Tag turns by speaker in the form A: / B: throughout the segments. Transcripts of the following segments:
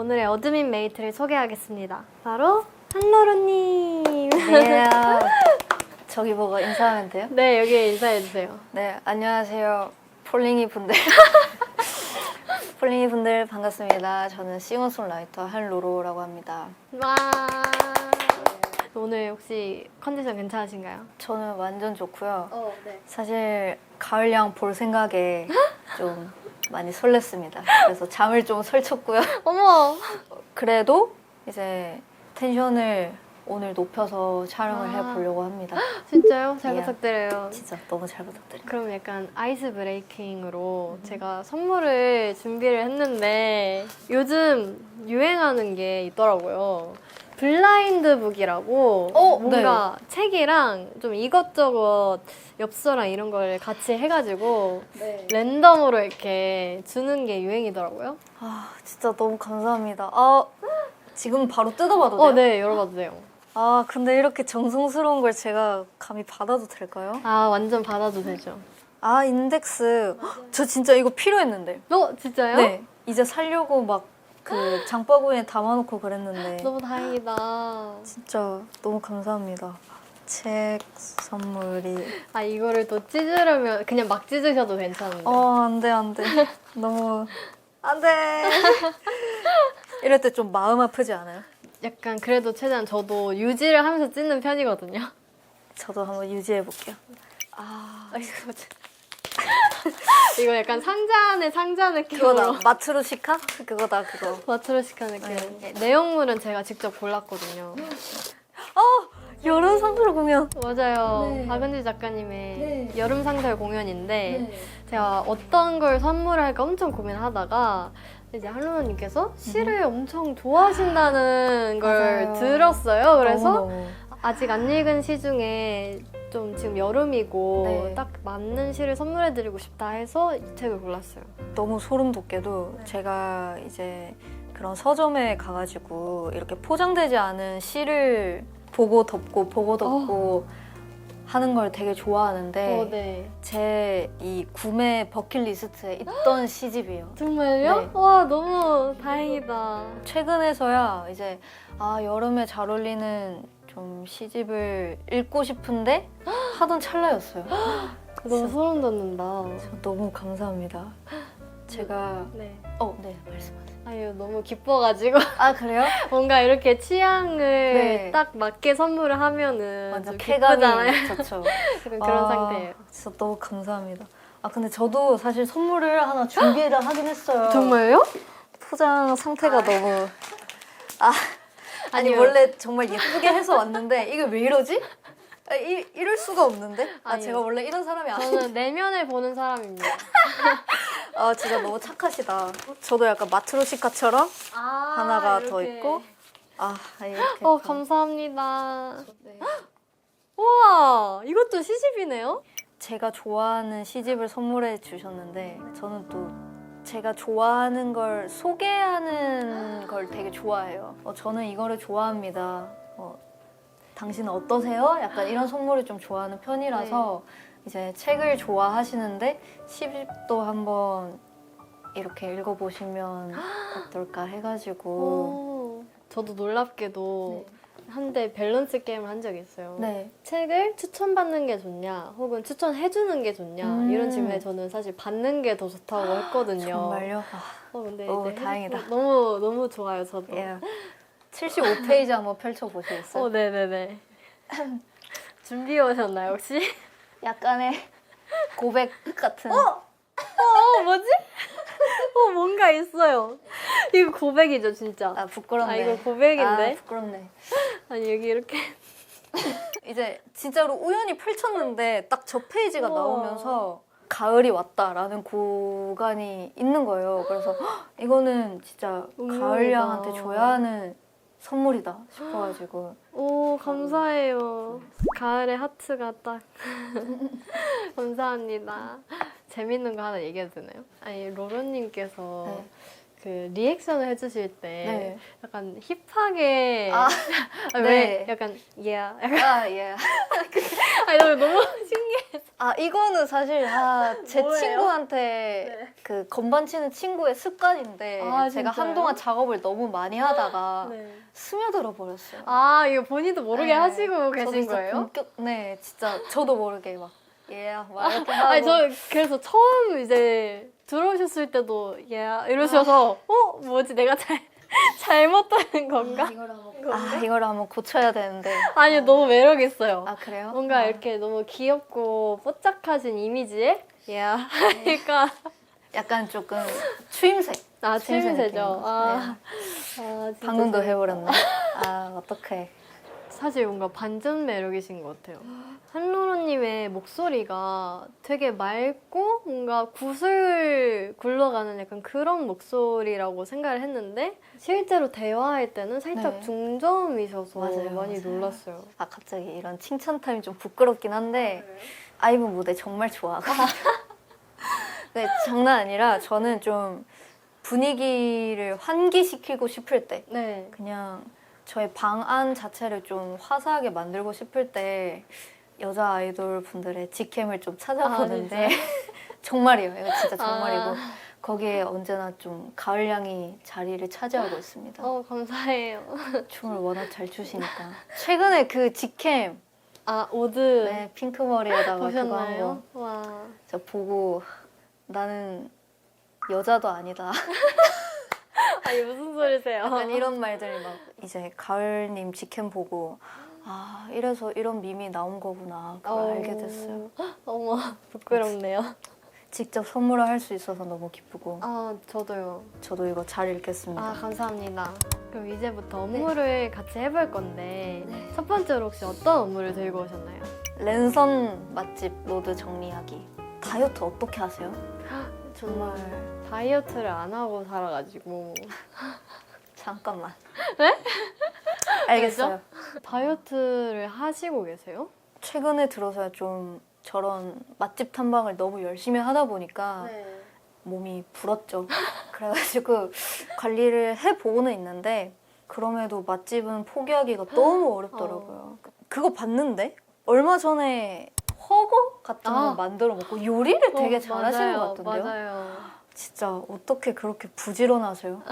A: 오늘의 어드민 메이트를 소개하겠습니다. 바로 한로루님.
B: 네. 저기 보고 인사하면 돼요?
A: 네, 여기 인사해주세요.
B: 네, 안녕하세요. 폴링이 분들. 폴링이 분들 반갑습니다. 저는 싱어송라이터 한로로라고 합니다.
A: 와. 오늘 혹시 컨디션 괜찮으신가요?
B: 저는 완전 좋고요.
A: 네.
B: 사실 가을양 볼 생각에 좀 많이 설렜습니다. 그래서 잠을 좀 설쳤고요.
A: 어머.
B: 그래도 이제 텐션을 오늘 높여서 촬영을 해보려고 합니다.
A: 진짜요? 잘
B: 예.
A: 부탁드려요.
B: 진짜 너무 잘 부탁드립니다.
A: 그럼 약간 아이스 브레이킹으로 제가 선물을 준비를 했는데 요즘 유행하는 게 있더라고요. 블라인드 북이라고 뭔가 책이랑 좀 이것저것 엽서랑 이런 걸 같이 해가지고 랜덤으로 이렇게 주는 게 유행이더라고요.
B: 아, 진짜 너무 감사합니다. 아, 지금 바로 뜯어봐도 돼요?
A: 네, 열어봐도 돼요.
B: 아, 근데 이렇게 정성스러운 걸 제가 감히 받아도 될까요?
A: 아, 완전 받아도 되죠.
B: 아, 인덱스. 헉, 저 진짜 이거 필요했는데.
A: 진짜요?
B: 네. 이제 살려고 막 그 장바구니에 담아놓고 그랬는데.
A: 너무 다행이다.
B: 진짜 너무 감사합니다. 책 선물이.
A: 아, 이거를 또 찢으려면 그냥 막 찢으셔도 괜찮은데.
B: 안 돼, 안 돼. 너무. 안 돼. 이럴 때 좀 마음 아프지 않아요?
A: 약간 그래도 최대한 저도 유지를 하면서 찢는 편이거든요.
B: 저도 한번 유지해볼게요.
A: 이거 약간 상자 안에 상자 느낌으로.
B: 그거다. 마트로시카? 그거다, 그거.
A: 마트로시카 느낌.
B: 네.
A: 내용물은 제가 직접 골랐거든요.
B: 여름 상설 공연.
A: 맞아요.
B: 네.
A: 박은지 작가님의
B: 네.
A: 여름 상설 공연인데 제가 어떤 걸 선물할까 엄청 고민하다가 이제 한로원님께서 시를 엄청 좋아하신다는 걸
B: 맞아요.
A: 들었어요. 그래서
B: 너무너무.
A: 아직 안 읽은 시 중에 좀 지금 여름이고
B: 네.
A: 딱 맞는 시를 선물해드리고 싶다 해서 이 책을 골랐어요.
B: 너무 소름 돋게도 제가 이제 그런 서점에 가가지고 이렇게 포장되지 않은 시를 보고 덮고 하는 걸 되게 좋아하는데
A: 네.
B: 제 이 구매 버킷리스트에 있던 시집이에요.
A: 정말요?
B: 네.
A: 와, 너무 다행이다.
B: 최근에서야 이제 여름에 잘 어울리는 좀 시집을 읽고 싶은데 하던 찰나였어요.
A: 너무 소름 돋는다.
B: 저 너무 감사합니다. 제가
A: 네.
B: 네, 말씀하세요.
A: 아유, 너무 기뻐가지고
B: 아, 그래요?
A: 뭔가 이렇게 취향을
B: 네.
A: 딱 맞게 선물을 하면은
B: 완전
A: 좀
B: 쾌감이
A: 기쁘잖아요.
B: 좋죠.
A: 약간 그런 상태예요.
B: 진짜 너무 감사합니다. 아, 근데 저도 사실 선물을 하나 준비를 하긴 했어요.
A: 정말요?
B: 포장 상태가 너무 아니
A: 아니요.
B: 원래 정말 예쁘게 해서 왔는데 이게 왜 이러지? 이럴 수가 없는데?
A: 아니요.
B: 제가 원래 이런 사람이 아니에요.
A: 저는 내면을 보는 사람입니다.
B: 진짜 너무 착하시다. 저도 약간 마트로시카처럼 하나가 더 있고 이렇게
A: 감사합니다.
B: 네.
A: 우와, 이것도 시집이네요?
B: 제가 좋아하는 시집을 선물해 주셨는데 저는 또 제가 좋아하는 걸 소개하는 걸 되게 좋아해요. 저는 이거를 좋아합니다. 당신은 어떠세요? 약간 이런 선물을 좀 좋아하는 편이라서 이제 책을 좋아하시는데 시집도 한번 이렇게 읽어보시면 어떨까 해가지고
A: 저도 놀랍게도 한때 밸런스 게임을 한 적이 있어요.
B: 네.
A: 책을 추천받는 게 좋냐 혹은 추천해주는 게 좋냐 이런 질문에 저는 사실 받는 게 더 좋다고 했거든요.
B: 정말요?
A: 근데
B: 오,
A: 이제
B: 다행이다.
A: 너무 좋아요, 저도.
B: 75페이지 한번 펼쳐보시겠어요?
A: 네네네. 준비해 오셨나요, 혹시?
B: 약간의 고백 같은
A: 뭐지? 뭔가 있어요. 이거 고백이죠, 진짜.
B: 부끄럽네.
A: 이거 고백인데?
B: 부끄럽네.
A: 아니, 여기 이렇게.
B: 이제 진짜로 우연히 펼쳤는데 딱 저 페이지가
A: 우와.
B: 나오면서 가을이 왔다라는 구간이 있는 거예요. 그래서 이거는 진짜
A: 운명이다.
B: 가을양한테 줘야 하는 선물이다 싶어가지고
A: 오, 감사해요. 가을에 하트가 딱. 감사합니다. 재밌는 거 하나 얘기해도 되나요? 아니, 로로님께서 그 리액션을 해주실 때 약간 힙하게 왜
B: 네.
A: 약간
B: 예.
A: 아니 너무 신기해.
B: 아 이거는 사실 제
A: 뭐예요?
B: 친구한테
A: 네.
B: 그 건반 치는 친구의 습관인데
A: 아,
B: 제가
A: 진짜요?
B: 한동안 작업을 너무 많이 하다가
A: 네.
B: 스며들어 버렸어요.
A: 아 이거 본인도 모르게
B: 네.
A: 하시고
B: 저도
A: 계신
B: 진짜
A: 거예요?
B: 네, 진짜 저도 모르게 막 막 이렇게 하고.
A: 아니 저 그래서 처음 이제 들어오셨을 때도 이러셔서 뭐지 내가 잘못하는 건가?
B: 이걸 한번 고쳐야 되는데.
A: 아니 너무 매력 있어요.
B: 아 그래요?
A: 뭔가 이렇게 너무 귀엽고 뽀짝하신 이미지에 그러니까
B: 약간 조금 추임새.
A: 추임새죠.
B: 느낌으로.
A: 진짜
B: 방금도
A: 재밌다.
B: 해버렸네. 어떡해.
A: 사실 뭔가 반전 매력이신 것 같아요. 한로로님의 목소리가 되게 맑고 뭔가 구슬 굴러가는 약간 그런 목소리라고 생각을 했는데 실제로 대화할 때는 살짝
B: 네.
A: 중저음이셔서
B: 맞아요,
A: 많이
B: 맞아요.
A: 놀랐어요.
B: 갑자기 이런 칭찬 타임이 좀 부끄럽긴 한데 아이브 무대 정말 좋아하거든요. 네, 장난 아니라 저는 좀 분위기를 환기시키고 싶을 때
A: 네.
B: 그냥 저의 방 안 자체를 좀 화사하게 만들고 싶을 때 여자 아이돌 분들의 직캠을 좀 찾아보는데 정말이에요. 이거 진짜 정말이고 거기에 언제나 좀 가을향이 자리를 차지하고 있습니다.
A: 감사해요.
B: 춤을 워낙 잘 추시니까. 최근에 그 직캠
A: 오드
B: 네, 핑크 머리에다가 그거 한
A: 보셨나요?
B: 거
A: 와.
B: 저 보고 나는 여자도 아니다.
A: 아니 무슨 소리세요?
B: 약간 이런 말들이 막 이제 가을님 직캠 보고 이래서 이런 밈이 나온 거구나 그걸 알게 됐어요.
A: 어머 부끄럽네요.
B: 직접 선물을 할 수 있어서 너무 기쁘고
A: 저도요.
B: 저도 이거 잘 읽겠습니다.
A: 감사합니다. 그럼 이제부터 업무를 같이 해볼 건데
B: 네.
A: 첫 번째로 혹시 어떤 업무를 들고 오셨나요?
B: 랜선 맛집 로드 정리하기. 다이어트 어떻게 하세요? 정말
A: 다이어트를 안 하고 살아가지고
B: 잠깐만. 네? 알겠어요.
A: 다이어트를 하시고 계세요?
B: 최근에 들어서야 좀 저런 맛집 탐방을 너무 열심히 하다 보니까 몸이 불었죠. 그래가지고 관리를 해보고는 있는데 그럼에도 맛집은 포기하기가 너무 어렵더라고요. 그거 봤는데 얼마 전에 허거 같은 거 만들어 먹고 요리를 되게 잘하시는
A: 맞아요,
B: 것 같던데요.
A: 맞아요.
B: 진짜 어떻게 그렇게 부지런하세요?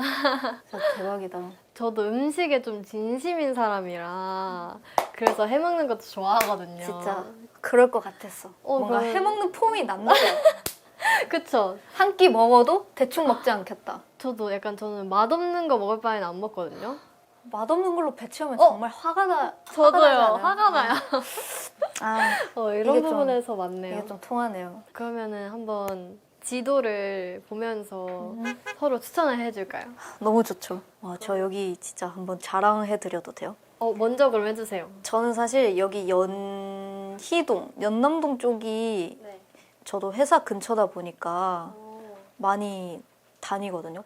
B: 진짜 대박이다.
A: 저도 음식에 좀 진심인 사람이라 그래서 해먹는 것도 좋아하거든요.
B: 진짜 그럴 것 같았어. 뭔가 해먹는 폼이 난다.
A: 그쵸?
B: 한 끼 먹어도 대충 먹지 않겠다.
A: 저는 맛없는 거 먹을 바에는 안 먹거든요.
B: 맛없는 걸로 배 채우면 정말 화가
A: 저도요.
B: 나잖아요.
A: 화가 나요. 이런
B: 이게 좀-
A: 부분에서 맞네요.
B: 이게 좀 통하네요.
A: 그러면은 한번 지도를 보면서 서로 추천을 해줄까요?
B: 너무 좋죠. 저 여기 진짜 한번 자랑해드려도 돼요?
A: 먼저 그럼 해주세요.
B: 저는 사실 여기 연희동, 연남동 쪽이
A: 네.
B: 저도 회사 근처다 보니까 많이 다니거든요.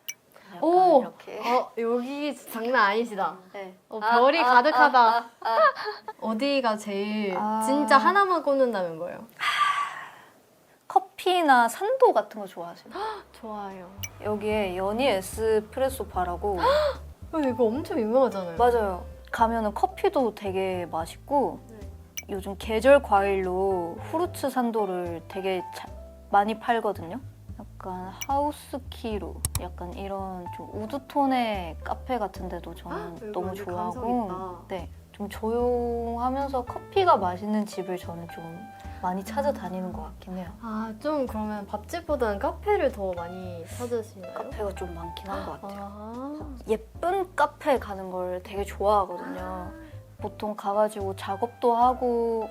B: 약간
A: 오!
B: 이렇게.
A: 여기 장난 아니시다.
B: 네.
A: 별이 가득하다. 어디가 제일 진짜 하나만 꼽는다면 뭐예요?
B: 커피나 산도 같은 거 좋아하세요?
A: 좋아요.
B: 여기에 연희 에스프레소 바라고
A: 이거 엄청 유명하잖아요.
B: 맞아요. 가면은 커피도 되게 맛있고
A: 네.
B: 요즘 계절 과일로 후르츠 산도를 되게 많이 팔거든요. 약간 하우스키로 약간 이런 좀 우드톤의 카페 같은 데도 저는
A: 여기
B: 너무
A: 완전
B: 좋아하고
A: 감성 있다.
B: 네, 좀 조용하면서 커피가 맛있는 집을 저는 좀 많이 찾아다니는 것 같긴 해요.
A: 좀 그러면 밥집보다는 카페를 더 많이 찾으시나요?
B: 카페가 좀 많긴 한 것 같아요.
A: 아,
B: 예쁜 카페 가는 걸 되게 좋아하거든요. 보통 가가지고 작업도 하고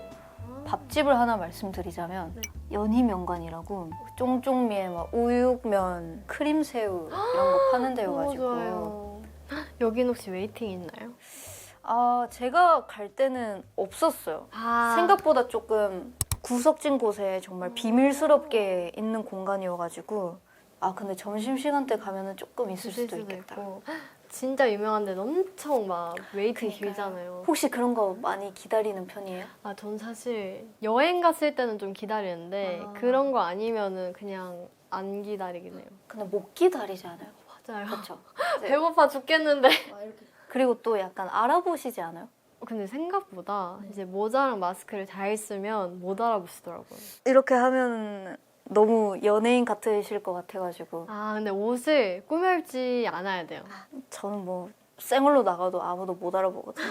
B: 밥집을 하나 말씀드리자면
A: 네.
B: 연희명관이라고 쫑쫑미에 막 우육면, 크림새우 이런 거 파는
A: 너무
B: 데여가지고
A: 좋아요. 여긴 혹시 웨이팅 있나요?
B: 제가 갈 때는 없었어요. 생각보다 조금 구석진 곳에 정말 비밀스럽게 있는 공간이어가지고 근데 점심시간 때 가면은 조금 있을 수도 있겠다.
A: 있고. 진짜 유명한 데는 엄청 막 웨이팅
B: 그러니까요.
A: 길잖아요.
B: 혹시 그런 거 많이 기다리는 편이에요?
A: 전 사실 여행 갔을 때는 좀 기다리는데 그런 거 아니면은 그냥 안 기다리긴 해요.
B: 근데 못 기다리지 않아요?
A: 맞아요.
B: 그렇죠.
A: 배고파 죽겠는데.
B: 그리고 또 약간 알아보시지 않아요?
A: 근데 생각보다 이제 모자랑 마스크를 잘 쓰면 못 알아보시더라고요.
B: 이렇게 하면 너무 연예인 같으실 것 같아가지고
A: 아, 근데 옷을 꾸밀지 않아야 돼요.
B: 저는 뭐 생얼로 나가도 아무도 못 알아보거든요.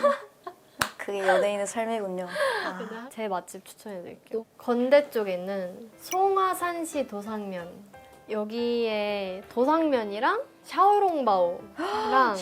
B: 그게 연예인의 삶이군요. 아,
A: 제 맛집 추천해드릴게요. 건대 쪽에 있는 송화산시 도상면. 여기에 도상면이랑 샤오롱바오랑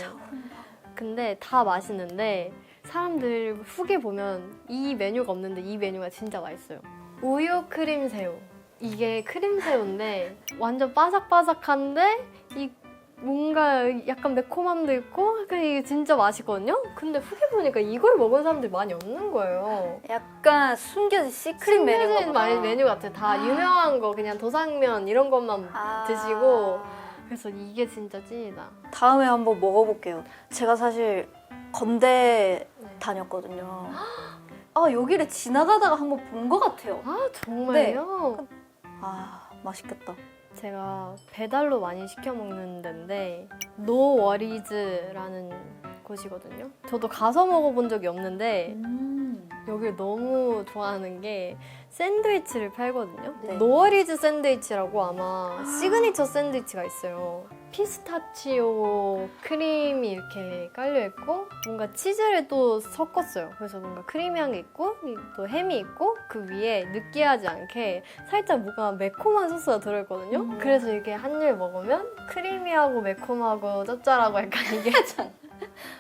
A: 근데 다 맛있는데 사람들 후기 보면 이 메뉴가 없는데 이 메뉴가 진짜 맛있어요. 우유 크림새우. 이게 크림새우인데 완전 바삭바삭한데 이 뭔가 약간 매콤함도 있고 이게 진짜 맛있거든요? 근데 후기 보니까 이걸 먹은 사람들이 많이 없는 거예요.
B: 약간 숨겨진 시크릿 메뉴가
A: 숨겨진 메뉴 같아요. 다 유명한 거 그냥 도상면 이런 것만 드시고 그래서 이게 진짜 찐이다.
B: 다음에 한번 먹어볼게요. 제가 사실 건대 다녔거든요. 아 여기를 지나가다가 한번 본 것 같아요.
A: 아 정말요?
B: 아 맛있겠다.
A: 제가 배달로 많이 시켜 먹는 데인데 노워리즈라는 곳이거든요. 저도 가서 먹어본 적이 없는데 여기를 너무 좋아하는 게 샌드위치를 팔거든요.
B: 네.
A: 노워리즈 샌드위치라고 아마 시그니처 샌드위치가 있어요. 피스타치오 크림이 이렇게 깔려있고 뭔가 치즈를 또 섞었어요. 그래서 뭔가 크리미한 게 있고 또 햄이 있고 그 위에 느끼하지 않게 살짝 뭔가 매콤한 소스가 들어있거든요. 그래서 이게 한 입 먹으면 크리미하고 매콤하고 짭짤하고 약간 이게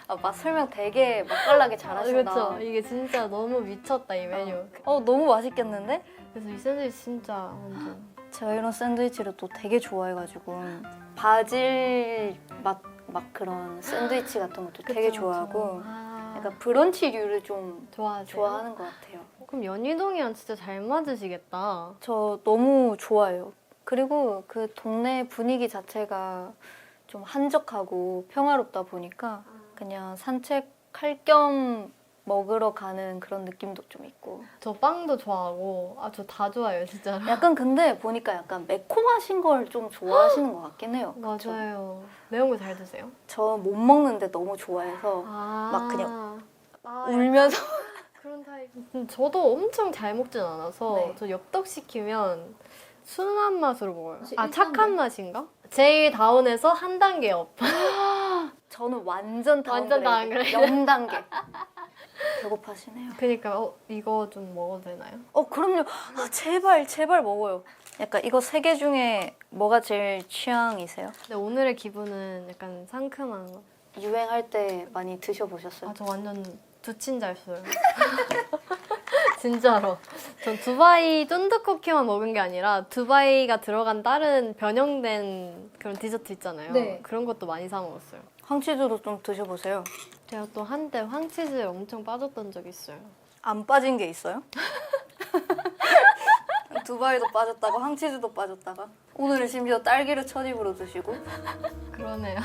B: 아, 맛 설명 되게 맛깔나게 잘하신다.
A: 그렇죠. 이게 진짜 너무 미쳤다 이 메뉴.
B: 너무 맛있겠는데?
A: 그래서 이 샌드위치 진짜 완전
B: 제가 이런 샌드위치를 또 되게 좋아해가지고 바질 맛 막 그런 샌드위치 같은 것도 되게
A: 그쵸,
B: 좋아하고
A: 그쵸. 아,
B: 약간 브런치류를 좀
A: 좋아하세요?
B: 좋아하는 것 같아요.
A: 그럼 연희동이랑 진짜 잘 맞으시겠다.
B: 저 너무 좋아해요. 그리고 그 동네 분위기 자체가 좀 한적하고 평화롭다 보니까 그냥 산책할 겸 먹으러 가는 그런 느낌도 좀 있고.
A: 저 빵도 좋아하고 저 다 좋아해요 진짜로.
B: 약간 근데 보니까 약간 매콤하신 걸 좀 좋아하시는 것 같긴 해요. 그쵸?
A: 맞아요. 매운 거 잘 드세요?
B: 저 못 먹는데 너무 좋아해서 막 그냥 울면서
A: 그런 타입. 저도 엄청 잘 먹진 않아서
B: 네.
A: 저 엽떡 시키면 순한 맛으로 먹어요.
B: 혹시
A: 착한 맛인가? 제일 다운에서 한 단계 업.
B: 저는 완전
A: 완전
B: 다운그레이드.
A: 다운그레이드.
B: 0단계. 배고파시네요.
A: 그러니까 이거 좀 먹어도 되나요?
B: 그럼요. 제발 먹어요. 약간 이거 3개 중에 뭐가 제일 취향이세요?
A: 근데 오늘의 기분은 약간 상큼한 거.
B: 유행할 때 많이 드셔보셨어요?
A: 저 완전 두친 잘 써요. 진짜로. 전 두바이 쫀득 쿠키만 먹은 게 아니라 두바이가 들어간 다른 변형된 그런 디저트 있잖아요.
B: 네.
A: 그런 것도 많이 사 먹었어요.
B: 황치즈도 좀 드셔보세요.
A: 제가 또 한때 황치즈에 엄청 빠졌던 적이 있어요.
B: 안 빠진 게 있어요? 두바이도 빠졌다가 황치즈도 빠졌다가 오늘은 심지어 딸기를 첫 입으로 드시고
A: 그러네요.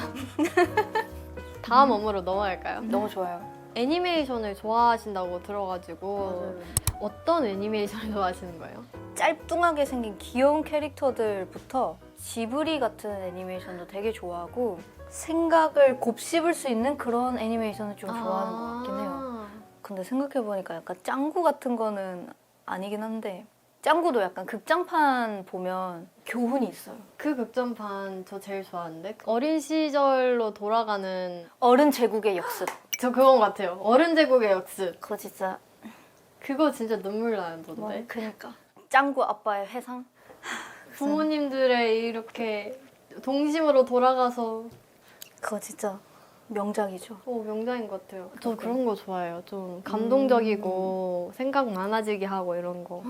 A: 다음 업무로 넘어갈까요?
B: 너무 좋아요.
A: 애니메이션을 좋아하신다고 들어가지고 어떤 애니메이션을 좋아하시는 거예요?
B: 짤뚱하게 생긴 귀여운 캐릭터들부터 지브리 같은 애니메이션도 되게 좋아하고 생각을 곱씹을 수 있는 그런 애니메이션을 좀 좋아하는 것 같긴 해요. 근데 생각해보니까 약간 짱구 같은 거는 아니긴 한데 짱구도 약간 극장판 보면 교훈이 있어요.
A: 그 극장판 저 제일 좋아하는데 어린 시절로 돌아가는
B: 어른 제국의 역습.
A: 저 그건 같아요. 어른 제국의 역습.
B: 그거 진짜
A: 그거 진짜 눈물 나던데.
B: 그니까 짱구 아빠의 회상?
A: 부모님들의 이렇게 동심으로 돌아가서
B: 그거 진짜 명작이죠.
A: 명작인 것 같아요. 저 그런 거 좋아해요. 좀 감동적이고 생각 많아지게 하고 이런 거.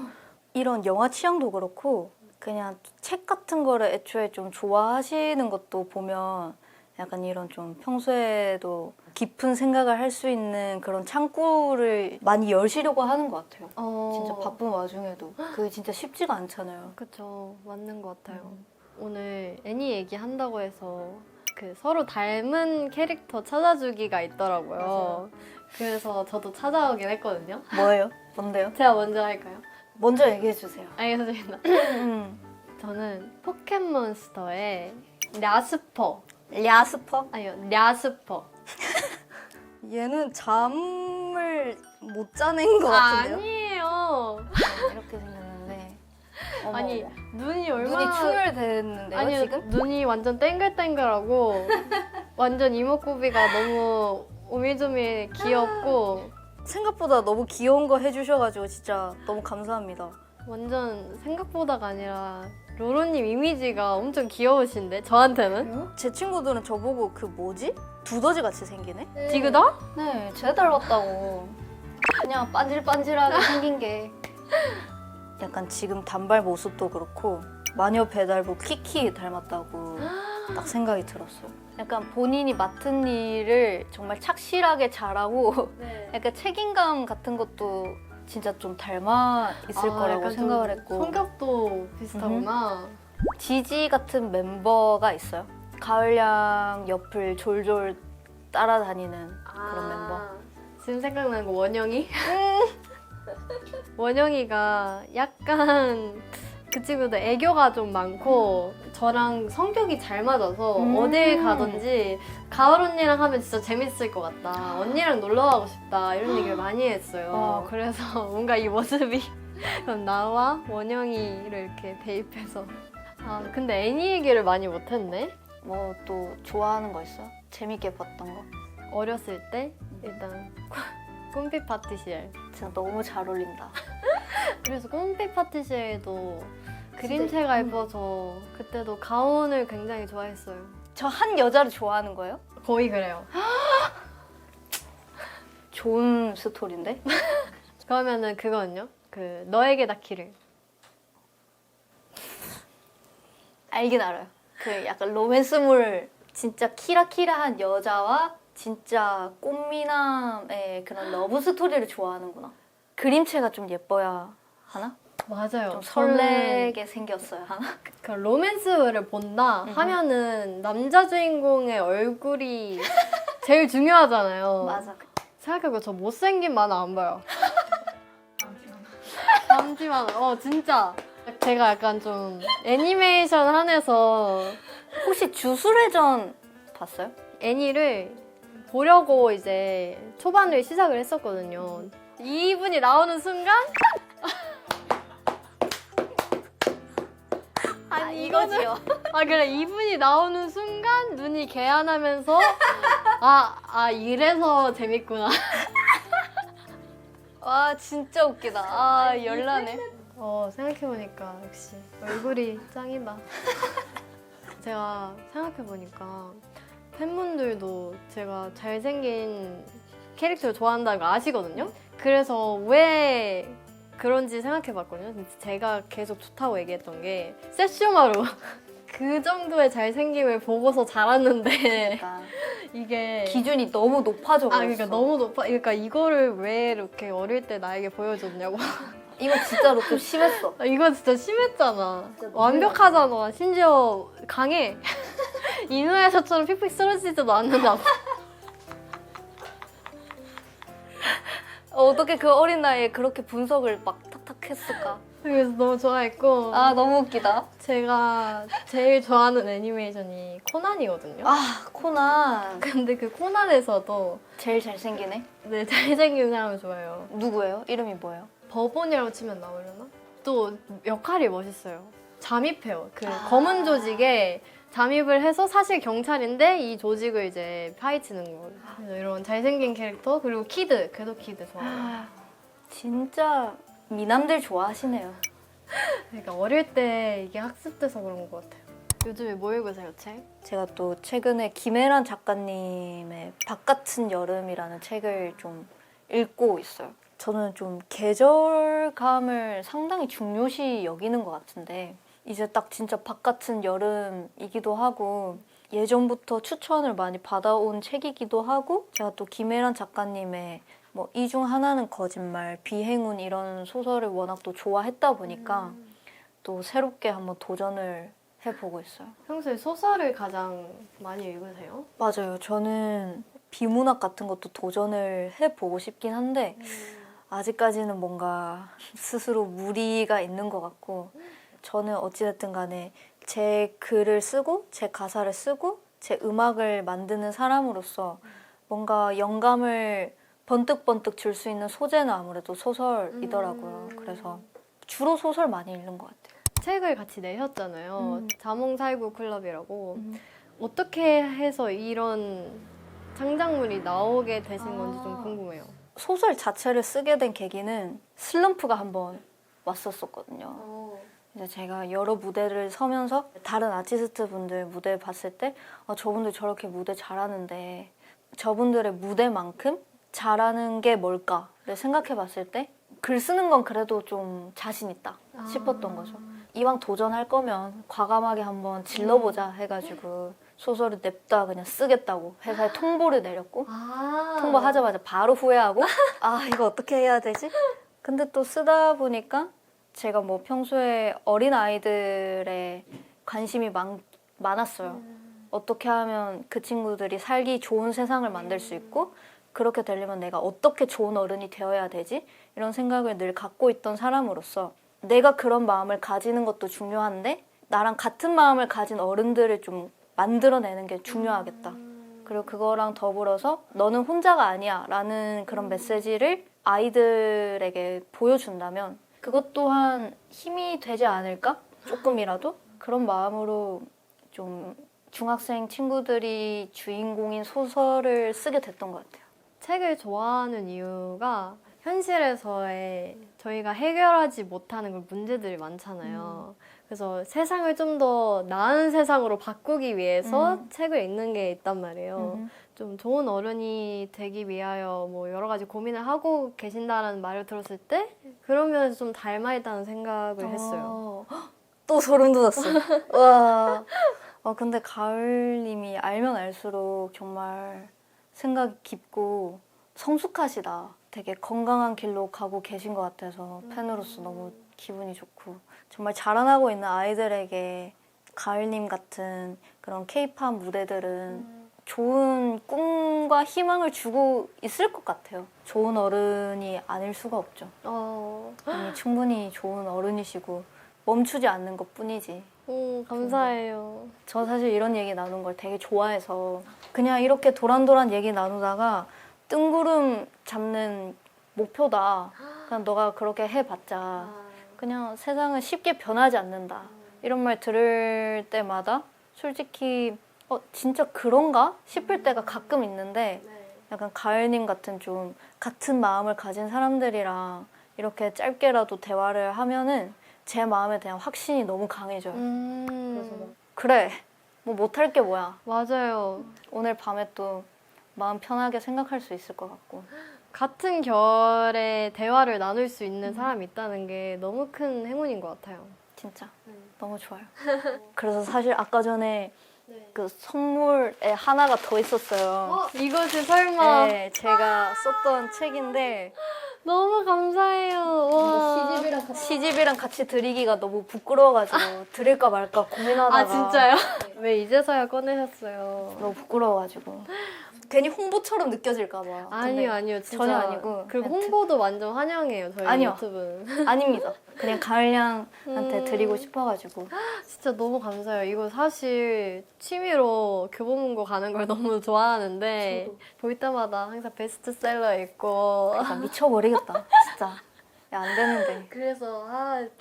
B: 이런 영화 취향도 그렇고 그냥 책 같은 거를 애초에 좀 좋아하시는 것도 보면 약간 이런 좀 평소에도 깊은 생각을 할 수 있는 그런 창구를 많이 여시려고 하는 것 같아요. 진짜 바쁜 와중에도 그게 진짜 쉽지가 않잖아요.
A: 그쵸. 맞는 것 같아요. 오늘 애니 얘기한다고 해서 그 서로 닮은 캐릭터 찾아주기가 있더라고요.
B: 맞아요.
A: 그래서 저도 찾아오긴 했거든요.
B: 뭐예요? 뭔데요?
A: 제가 먼저 할까요?
B: 먼저 얘기해 주세요.
A: 알겠습니다. 저는 포켓몬스터의 랴스퍼.
B: 랴스퍼?
A: 아니요, 랴스퍼.
B: 얘는 잠을 못 짜낸 것 같은데요?
A: 아니에요.
B: 이렇게 생겼는데 어머,
A: 아니
B: 어머.
A: 눈이 얼마나
B: 눈이 충혈됐는데요
A: 아니
B: 지금?
A: 눈이 완전 땡글땡글하고 완전 이목구비가 너무 오밀조밀 귀엽고
B: 생각보다 너무 귀여운 거 해주셔가지고 진짜 너무 감사합니다.
A: 완전 생각보다가 아니라 로로님 이미지가 엄청 귀여우신데 저한테는
B: 제 친구들은 저보고 그 뭐지? 두더지 같이 생기네?
A: 디그다?
B: 네, 제 닮았다고. 그냥 반질반질하게 생긴 게. 약간 지금 단발 모습도 그렇고 마녀 배달부 키키 닮았다고 딱 생각이 들었어요. 약간 본인이 맡은 일을 정말 착실하게 잘하고
A: 네.
B: 약간 책임감 같은 것도 진짜 좀 닮아 있을 거라고
A: 약간
B: 생각을
A: 좀
B: 했고
A: 성격도 비슷하구나.
B: 지지 같은 멤버가 있어요. 가을양 옆을 졸졸 따라다니는 그런 멤버.
A: 지금 생각나는 거 원영이? 원영이가 약간 그 친구도 애교가 좀 많고 저랑 성격이 잘 맞아서 어딜 가든지 가을 언니랑 하면 진짜 재밌을 것 같다. 언니랑 놀러 가고 싶다. 이런 얘기를 많이 했어요. 그래서 뭔가 이 모습이 그럼 나와 원영이를 이렇게 대입해서 아 근데 애니 얘기를 많이 못했네.
B: 뭐 또 좋아하는 거 있어요? 재밌게 봤던 거?
A: 어렸을 때 일단 꿈빛 파티시엘.
B: 진짜 너무 잘 어울린다.
A: 그래서 꿈빛 파티시엘도 그림체가 예뻐서 그때도 가운을 굉장히 좋아했어요.
B: 저 한 여자를 좋아하는 거예요?
A: 거의 그래요.
B: 좋은 스토리인데?
A: 그러면은 그거는요? 그 너에게 닿기를.
B: 알긴 알아요. 그 약간 로맨스물 진짜 키라키라한 여자와 진짜 꽃미남의 그런 러브 스토리를 좋아하는구나. 그림체가 좀 예뻐야 하나?
A: 맞아요.
B: 좀 설레게 생겼어야 하나?
A: 그 로맨스를 본다 하면은 남자 주인공의 얼굴이 제일 중요하잖아요.
B: 맞아.
A: 생각해보면 저 못생긴 만화 안 봐요. 남지만 진짜 제가 약간 좀 애니메이션 한해서
B: 혹시 주술회전 봤어요?
A: 애니를 보려고 이제 초반을 시작을 했었거든요. 이분이 나오는 순간
B: 아니 이거지요.
A: 아 그래 이분이 나오는 순간 눈이 개안하면서 이래서 재밌구나.
B: 와 진짜 웃기다. 아 열나네.
A: 생각해보니까 역시 얼굴이 짱이다. 제가 생각해보니까 팬분들도 제가 잘생긴 캐릭터를 좋아한다는 거 아시거든요? 그래서 왜 그런지 생각해봤거든요. 근데 제가 계속 좋다고 얘기했던 게 세슈마루 그 정도의 잘생김을 보고서 자랐는데
B: 그러니까
A: 이게
B: 기준이 너무 높아져 버렸어.
A: 그러니까 너무 높아. 그러니까 이거를 왜 이렇게 어릴 때 나에게 보여줬냐고.
B: 이거 진짜로 좀 심했어.
A: 이거 진짜 심했잖아.
B: 진짜 너무
A: 완벽하잖아. 심지어 강해. 이누야샤처럼 픽픽 쓰러지지도 않는다고.
B: 어떻게 그 어린 나이에 그렇게 분석을 막 탁탁 했을까?
A: 그래서 너무 좋아했고
B: 아 너무 웃기다.
A: 제가 제일 좋아하는 애니메이션이 코난이거든요.
B: 아 코난
A: 근데 그 코난에서도
B: 제일 잘생기네.
A: 네, 잘생긴 사람을 좋아해요.
B: 누구예요? 이름이 뭐예요?
A: 버본이라고 치면 나오려나? 또 역할이 멋있어요. 잠입해요. 그 검은 조직에 잠입을 해서 사실 경찰인데 이 조직을 이제 파헤치는 거예요. 그래서 이런 잘생긴 캐릭터 그리고 키드, 궤도 키드 좋아해요.
B: 진짜 미남들 좋아하시네요.
A: 그러니까 어릴 때 이게 학습돼서 그런 것 같아요. 요즘에 뭐 읽으세요, 책?
B: 제가 또 최근에 김혜란 작가님의 바깥은 여름이라는 책을 좀 읽고 있어요. 저는 좀 계절감을 상당히 중요시 여기는 것 같은데 이제 딱 진짜 바깥은 여름이기도 하고 예전부터 추천을 많이 받아온 책이기도 하고 제가 또 김혜란 작가님의 뭐 이 중 하나는 거짓말, 비행운 이런 소설을 워낙 또 좋아했다 보니까 또 새롭게 한번 도전을 해보고 있어요.
A: 평소에 소설을 가장 많이 읽으세요?
B: 맞아요. 저는 비문학 같은 것도 도전을 해보고 싶긴 한데 아직까지는 뭔가 스스로 무리가 있는 것 같고 저는 어찌됐든 간에 제 글을 쓰고 제 가사를 쓰고 제 음악을 만드는 사람으로서 뭔가 영감을 번뜩번뜩 줄 수 있는 소재는 아무래도 소설이더라고요. 그래서 주로 소설 많이 읽는 것 같아요.
A: 책을 같이 내셨잖아요.
B: 음.
A: 자몽살구 클럽이라고. 어떻게 해서 이런 창작물이 나오게 되신 건지 좀 궁금해요.
B: 소설 자체를 쓰게 된 계기는 슬럼프가 한번 왔었거든요. 이제 제가 여러 무대를 서면서 다른 아티스트 분들 무대 봤을 때 저분들 저렇게 무대 잘하는데 저분들의 무대만큼 잘하는 게 뭘까를 생각해 봤을 때 글 쓰는 건 그래도 좀 자신 있다 싶었던 거죠. 이왕 도전할 거면 과감하게 한번 질러보자 해가지고 소설을 냅다 그냥 쓰겠다고 회사에 통보를 내렸고 통보하자마자 바로 후회하고 이거 어떻게 해야 되지? 근데 또 쓰다 보니까 제가 뭐 평소에 어린 아이들의 관심이 많았어요. 어떻게 하면 그 친구들이 살기 좋은 세상을 만들 수 있고 그렇게 되려면 내가 어떻게 좋은 어른이 되어야 되지? 이런 생각을 늘 갖고 있던 사람으로서 내가 그런 마음을 가지는 것도 중요한데 나랑 같은 마음을 가진 어른들을 좀 만들어내는 게 중요하겠다. 그리고 그거랑 더불어서 너는 혼자가 아니야 라는 그런 메시지를 아이들에게 보여준다면 그것 또한 힘이 되지 않을까? 조금이라도? 그런 마음으로 좀 중학생 친구들이 주인공인 소설을 쓰게 됐던 것 같아요.
A: 책을 좋아하는 이유가 현실에서의 저희가 해결하지 못하는 그 문제들이 많잖아요. 그래서 세상을 좀 더 나은 세상으로 바꾸기 위해서 책을 읽는 게 있단 말이에요. 좀 좋은 어른이 되기 위하여 뭐 여러 가지 고민을 하고 계신다는 말을 들었을 때 그런 면에서 좀 닮아 있다는 생각을 했어요.
B: 또 소름 돋았어. 와. 근데 가을님이 알면 알수록 정말 생각이 깊고 성숙하시다. 되게 건강한 길로 가고 계신 것 같아서 팬으로서 너무 기분이 좋고 정말 자라나고 있는 아이들에게 가을님 같은 그런 케이팝 무대들은 좋은 꿈과 희망을 주고 있을 것 같아요. 좋은 어른이 아닐 수가 없죠. 이미 충분히 좋은 어른이시고 멈추지 않는 것뿐이지.
A: 감사해요.
B: 저 사실 이런 얘기 나누는 걸 되게 좋아해서 그냥 이렇게 도란도란 얘기 나누다가 뜬구름 잡는 목표다. 그냥 너가 그렇게 해봤자 그냥 세상은 쉽게 변하지 않는다. 이런 말 들을 때마다 솔직히 진짜 그런가 싶을 때가 가끔 있는데 약간 가을님 같은 좀 같은 마음을 가진 사람들이랑 이렇게 짧게라도 대화를 하면은 제 마음에 대한 확신이 너무 강해져요. 그래서 그래, 뭐 못할 게 뭐야.
A: 맞아요.
B: 오늘 밤에 또 마음 편하게 생각할 수 있을 것 같고.
A: 같은 결의 대화를 나눌 수 있는 사람이 있다는 게 너무 큰 행운인 것 같아요.
B: 진짜 너무 좋아요. 그래서 사실 아까 전에 그 선물에 하나가 더 있었어요.
A: 이것이 설마
B: 네, 제가 썼던 책인데
A: 너무 감사해요. 와.
B: 시집이랑 같이 드리기가 너무 부끄러워가지고 드릴까 말까 고민하다가
A: 진짜요? 왜 이제서야 꺼내셨어요?
B: 너무 부끄러워가지고 괜히 홍보처럼 느껴질까 봐.
A: 아니요. 진짜.
B: 전혀 아니고.
A: 그리고 홍보도 완전 환영해요, 저희
B: 아니요.
A: 유튜브는.
B: 아닙니다. 그냥 가을양한테 드리고 싶어가지고.
A: 진짜 너무 감사해요. 이거 사실 취미로 교보문고 가는 걸 너무 좋아하는데 볼 때마다 항상 베스트셀러 읽고
B: 나 미쳐버리겠다. 진짜. 야, 안 되는데.
A: 그래서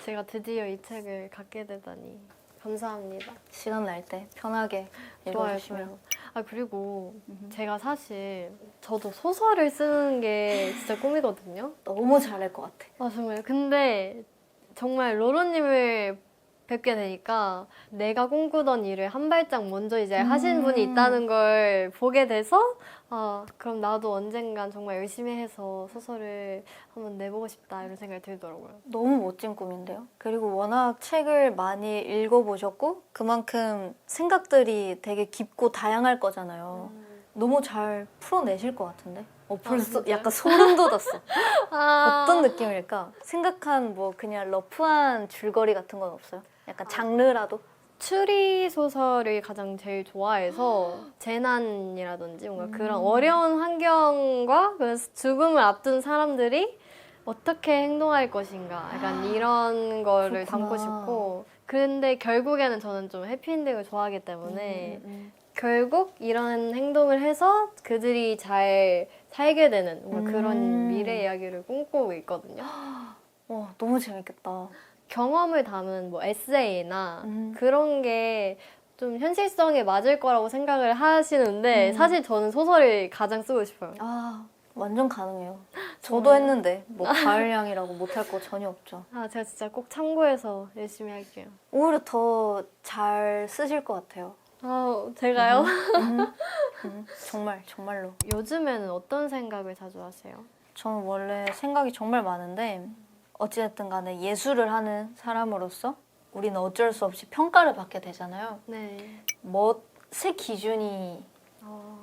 A: 제가 드디어 이 책을 갖게 되다니 감사합니다.
B: 시간 날 때 편하게 읽어주시면.
A: 좋아요. 그리고 제가 사실 저도 소설을 쓰는 게 진짜 꿈이거든요.
B: 너무 잘할 것 같아.
A: 정말. 근데 정말 로로님을 뵙게 되니까 내가 꿈꾸던 일을 한 발짝 먼저 이제 하신 분이 있다는 걸 보게 돼서 그럼 나도 언젠간 정말 열심히 해서 소설을 한번 내보고 싶다 이런 생각이 들더라고요.
B: 너무 멋진 꿈인데요. 그리고 워낙 책을 많이 읽어보셨고 그만큼 생각들이 되게 깊고 다양할 거잖아요. 너무 잘 풀어내실 것 같은데? 벌써
A: 진짜요?
B: 약간 소름 돋았어. 어떤 느낌일까? 생각한 뭐 그냥 러프한 줄거리 같은 건 없어요? 약간 장르라도?
A: 추리 소설을 가장 제일 좋아해서 재난이라든지 뭔가 그런 어려운 환경과 그래서 죽음을 앞둔 사람들이 어떻게 행동할 것인가 약간 이런 거를
B: 그렇구나.
A: 담고 싶고 근데 결국에는 저는 좀 해피엔딩을 좋아하기 때문에 결국 이런 행동을 해서 그들이 잘 살게 되는 뭔가 그런 미래 이야기를 꿈꾸고 있거든요.
B: 와, 너무 재밌겠다.
A: 경험을 담은 뭐 에세이나 그런 게 좀 현실성에 맞을 거라고 생각을 하시는데 사실 저는 소설을 가장 쓰고 싶어요.
B: 아, 완전 가능해요. 저도
A: 정말요?
B: 했는데 뭐 가을향이라고 못할 거 전혀 없죠.
A: 아, 제가 진짜 꼭 참고해서 열심히 할게요.
B: 오히려 더 잘 쓰실 것 같아요.
A: 아, 제가요?
B: 정말 정말로.
A: 요즘에는 어떤 생각을 자주 하세요?
B: 저는 원래 생각이 정말 많은데 어찌됐든 간에 예술을 하는 사람으로서 우리는 어쩔 수 없이 평가를 받게 되잖아요.
A: 네.
B: 멋의 기준이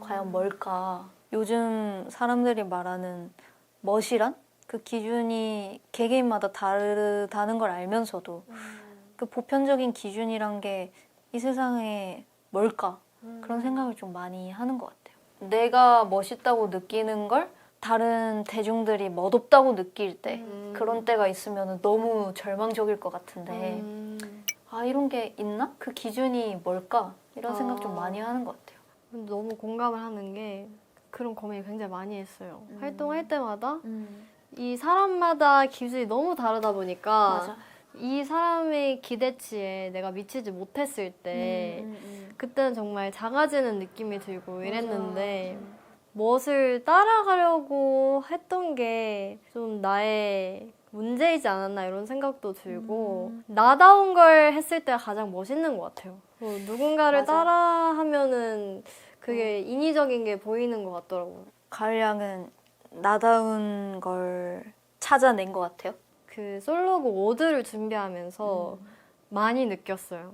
B: 과연 뭘까? 요즘 사람들이 말하는 멋이란? 그 기준이 개개인마다 다르다는 걸 알면서도 그 보편적인 기준이란 게 이 세상에 뭘까? 그런 생각을 좀 많이 하는 것 같아요. 내가 멋있다고 느끼는 걸 다른 대중들이 멋없다고 느낄 때 그런 때가 있으면 너무 절망적일 것 같은데 아 이런 게 있나? 그 기준이 뭘까? 이런 생각 좀 많이 하는 것 같아요.
A: 너무 공감을 하는 게 그런 고민을 굉장히 많이 했어요. 활동할 때마다 이 사람마다 기준이 너무 다르다 보니까
B: 맞아.
A: 이 사람의 기대치에 내가 미치지 못했을 때 그때는 정말 작아지는 느낌이 들고 이랬는데 멋을 따라가려고 했던 게 좀 나의 문제이지 않았나 이런 생각도 들고 나다운 걸 했을 때가 가장 멋있는 것 같아요. 누군가를
B: 맞아.
A: 따라하면은 그게 인위적인 게 보이는 것 같더라고요.
B: 가을양은 나다운 걸 찾아낸 것 같아요.
A: 그 솔로곡 오드를 준비하면서 많이 느꼈어요.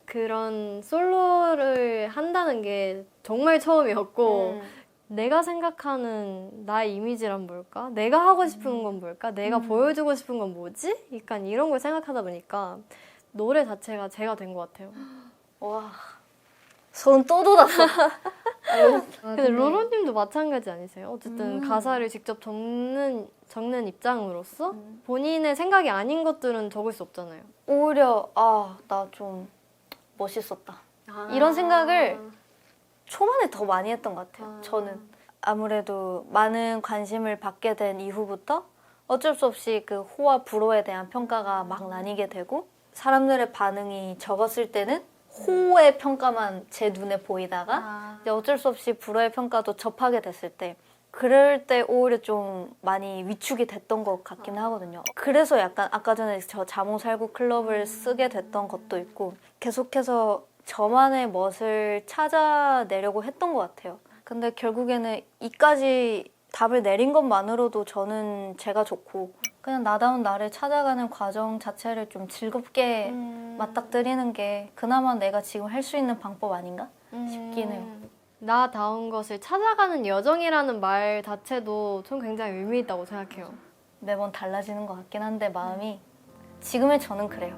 A: 그런 솔로를 한다는 게 정말 처음이었고 내가 생각하는 나의 이미지란 뭘까? 내가 하고 싶은 건 뭘까? 내가 보여주고 싶은 건 뭐지? 약간 이런 걸 생각하다 보니까 노래 자체가 제가 된 것 같아요.
B: 와, 손 또 돋았어.
A: 근데 로로님도 마찬가지 아니세요? 어쨌든 가사를 직접 적는 입장으로서 본인의 생각이 아닌 것들은 적을 수 없잖아요.
B: 오히려 나 좀 멋있었다. 이런 생각을 초반에 더 많이 했던 것 같아요. 저는 아무래도 많은 관심을 받게 된 이후부터 어쩔 수 없이 그 호와 불호에 대한 평가가 막 나뉘게 되고 사람들의 반응이 적었을 때는 호의 평가만 제 눈에 보이다가 이제 어쩔 수 없이 불호의 평가도 접하게 됐을 때 그럴 때 오히려 좀 많이 위축이 됐던 것 같긴 하거든요. 그래서 약간 아까 전에 저 자몽살구 클럽을 쓰게 됐던 것도 있고 계속해서 저만의 멋을 찾아내려고 했던 것 같아요. 근데 결국에는 이까지 답을 내린 것만으로도 저는 제가 좋고 그냥 나다운 나를 찾아가는 과정 자체를 좀 즐겁게 맞닥뜨리는 게 그나마 내가 지금 할 수 있는 방법 아닌가 싶긴 해요.
A: 나다운 것을 찾아가는 여정이라는 말 자체도 전 굉장히 의미 있다고 생각해요.
B: 매번 달라지는 것 같긴 한데 마음이 지금의 저는 그래요.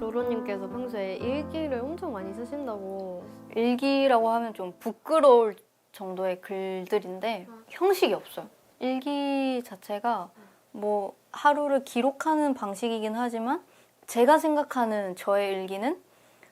A: 로로님께서 평소에 일기를 엄청 많이 쓰신다고.
B: 일기라고 하면 좀 부끄러울 정도의 글들인데 형식이 없어요. 일기 자체가 뭐 하루를 기록하는 방식이긴 하지만 제가 생각하는 저의 일기는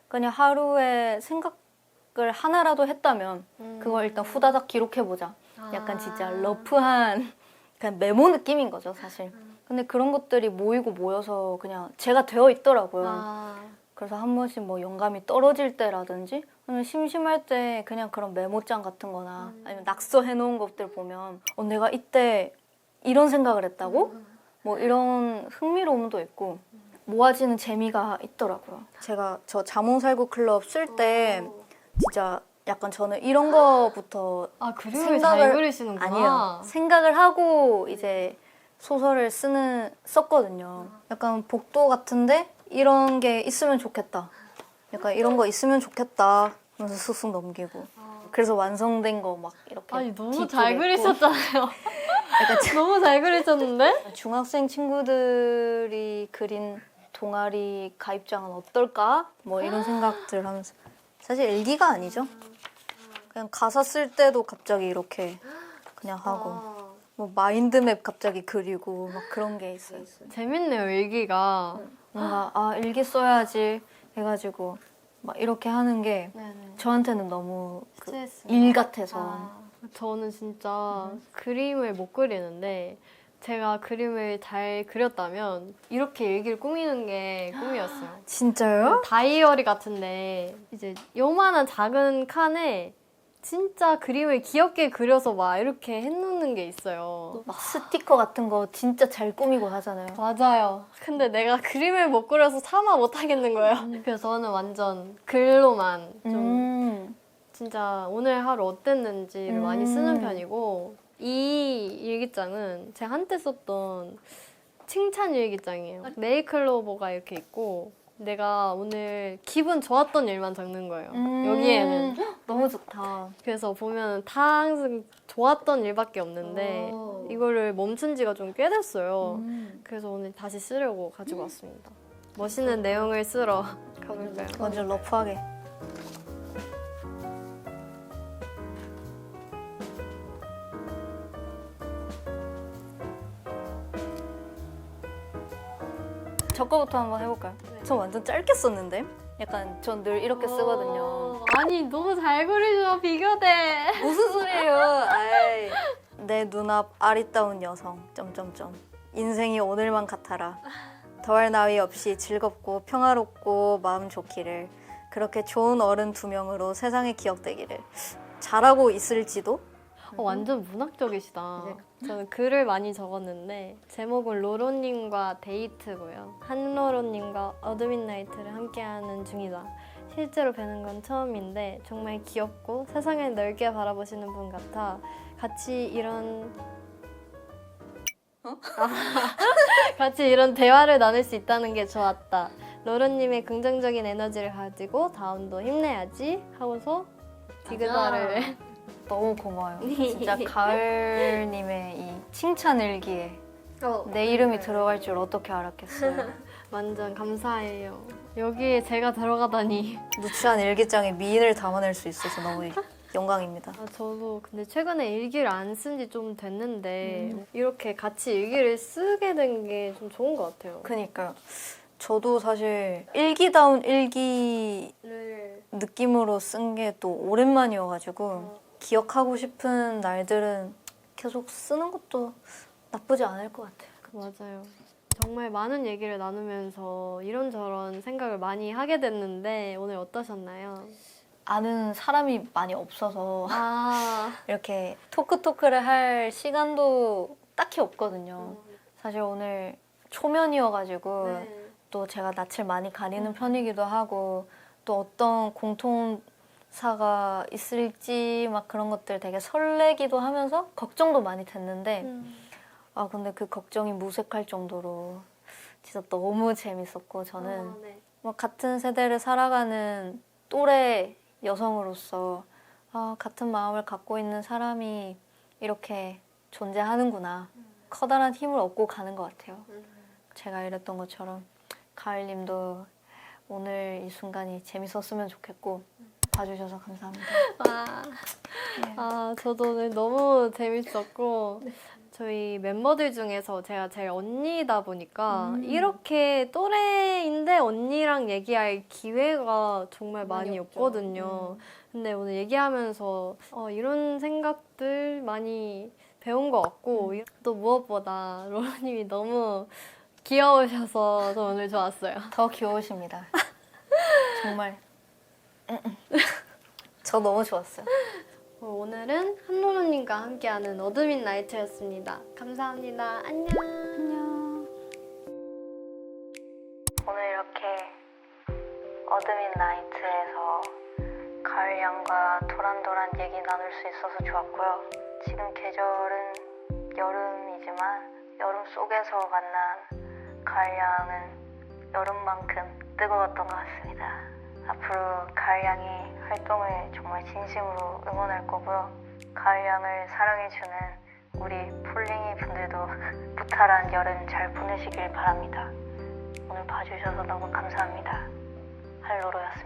B: 그냥 하루에 생각을 하나라도 했다면 그걸 일단 후다닥 기록해보자. 약간 진짜 러프한 그냥 메모 느낌인 거죠, 사실. 근데 그런 것들이 모이고 모여서 그냥 제가 되어 있더라고요. 그래서 한 번씩 뭐 영감이 떨어질 때라든지 아니면 심심할 때 그냥 그런 메모장 같은 거나 아니면 낙서해 놓은 것들 보면 내가 이때 이런 생각을 했다고? 뭐 이런 흥미로움도 있고 모아지는 재미가 있더라고요. 제가 저 자몽살구 클럽 쓸 때 진짜 약간 저는 이런 거부터
A: 그림을 잘 그리시는구나.
B: 아니에요. 생각을 하고 이제 소설을 썼거든요. 약간 복도 같은데 이런 게 있으면 좋겠다. 약간 이런 거 있으면 좋겠다 하면서 쑥쑥 넘기고. 그래서 완성된 거 막 이렇게
A: 아니 너무
B: 뒤쪽에
A: 잘
B: 있고.
A: 그리셨잖아요.
B: 약간
A: 너무 잘 그리셨는데?
B: 중학생 친구들이 그린 동아리 가입장은 어떨까? 뭐 이런 생각들 하면서 사실 일기가 아니죠. 그냥 가사 쓸 때도 갑자기 이렇게 그냥 하고 뭐 마인드맵 갑자기 그리고 막 그런 게 있어요.
A: 재밌네요, 일기가.
B: 뭔가 일기 써야지 해가지고 막 이렇게 하는 게
A: 네네.
B: 저한테는 너무 그
A: 스트레스.
B: 일 같아서.
A: 저는 진짜 그림을 못 그리는데 제가 그림을 잘 그렸다면 이렇게 일기를 꾸미는 게 꿈이었어요.
B: 진짜요?
A: 다이어리 같은데 이제 요만한 작은 칸에 진짜 그림을 귀엽게 그려서 막 이렇게 해놓는 게 있어요.
B: 막 스티커 같은 거 진짜 잘 꾸미고 하잖아요.
A: 맞아요. 근데 내가 그림을 못 그려서 차마 못 하겠는 거예요. 그래서 저는 완전 글로만 좀 진짜 오늘 하루 어땠는지를 많이 쓰는 편이고 이 일기장은 제가 한때 썼던 칭찬 일기장이에요. 네일클로버가 이렇게 있고 내가 오늘 기분 좋았던 일만 적는 거예요. 여기에는.
B: 너무 좋다.
A: 그래서 보면 다 항상 좋았던 일밖에 없는데 이거를 멈춘 지가 좀 꽤 됐어요. 그래서 오늘 다시 쓰려고 가지고 왔습니다. 멋있는 내용을 쓰러 가볼까요?
B: 완전 러프하게. 저 거부터 한번 해볼까요? 저 완전 짧게 썼는데? 약간 전 늘 이렇게 쓰거든요.
A: 아니 너무 잘 그리죠. 비교돼.
B: 무슨 소리예요? 아이. 내 눈앞 아리따운 여성. 점점점. 인생이 오늘만 같아라. 더할 나위 없이 즐겁고 평화롭고 마음 좋기를. 그렇게 좋은 어른 2명으로 세상에 기억되기를. 잘하고 있을지도?
A: 완전 문학적이시다. 저는 글을 많이 적었는데 제목은 로로님과 데이트고요. 한로로님과 어드민나이트를 함께하는 중이다. 실제로 뵈는 건 처음인데 정말 귀엽고 세상을 넓게 바라보시는 분 같아. 같이 이런 같이 이런 대화를 나눌 수 있다는 게 좋았다. 로로님의 긍정적인 에너지를 가지고 다음도 힘내야지 하고서 디귿자를
B: 너무 고마워요. 진짜 가을님의 이 칭찬 일기에 내 이름이 들어갈 줄 어떻게 알았겠어요.
A: 완전 감사해요. 여기에 제가 들어가다니.
B: 누추한 일기장에 미인을 담아낼 수 있어서 너무 영광입니다.
A: 저도 근데 최근에 일기를 안 쓴 지 좀 됐는데 이렇게 같이 일기를 쓰게 된 게 좀 좋은 것 같아요.
B: 그니까요. 저도 사실 일기다운 일기
A: 를
B: 느낌으로 쓴 게 또 오랜만이어가지고 기억하고 싶은 날들은 계속 쓰는 것도 나쁘지 않을 것 같아요.
A: 맞아요. 정말 많은 얘기를 나누면서 이런저런 생각을 많이 하게 됐는데 오늘 어떠셨나요?
B: 아는 사람이 많이 없어서
A: 아,
B: 이렇게 토크를 할 시간도 딱히 없거든요. 사실 오늘 초면이어가지고
A: 네.
B: 또 제가 낯을 많이 가리는 편이기도 하고 또 어떤 공통사가 있을지 막 그런 것들 되게 설레기도 하면서 걱정도 많이 됐는데 아 근데 그 걱정이 무색할 정도로 진짜 너무 재밌었고 저는
A: 네.
B: 뭐 같은 세대를 살아가는 또래 여성으로서 같은 마음을 갖고 있는 사람이 이렇게 존재하는구나. 커다란 힘을 얻고 가는 것 같아요. 제가 이랬던 것처럼 가을님도 오늘 이 순간이 재밌었으면 좋겠고 봐주셔서 감사합니다.
A: 저도 오늘 너무 재밌었고 저희 멤버들 중에서 제가 제일 언니다 보니까 이렇게 또래인데 언니랑 얘기할 기회가 정말 많이 없거든요. 근데 오늘 얘기하면서 이런 생각들 많이 배운 것 같고 또 무엇보다 로라님이 너무 귀여우셔서 저 오늘 좋았어요.
B: 더 귀여우십니다. 정말 저 너무 좋았어요.
A: 오늘은 한로로님과 함께하는 어드민 나이트였습니다. 감사합니다. 안녕.
B: 오늘 이렇게 어드민 나이트에서 가을 양과 도란도란 얘기 나눌 수 있어서 좋았고요. 지금 계절은 여름이지만 여름 속에서 만난 가을 양은 여름만큼 뜨거웠던 것 같습니다. 앞으로 가을 양의 활동을 정말 진심으로 응원할 거고요. 가을 양을 사랑해주는 우리 폴링이 분들도 무탈한 여름 잘 보내시길 바랍니다. 오늘 봐주셔서 너무 감사합니다. 할로로였습니다.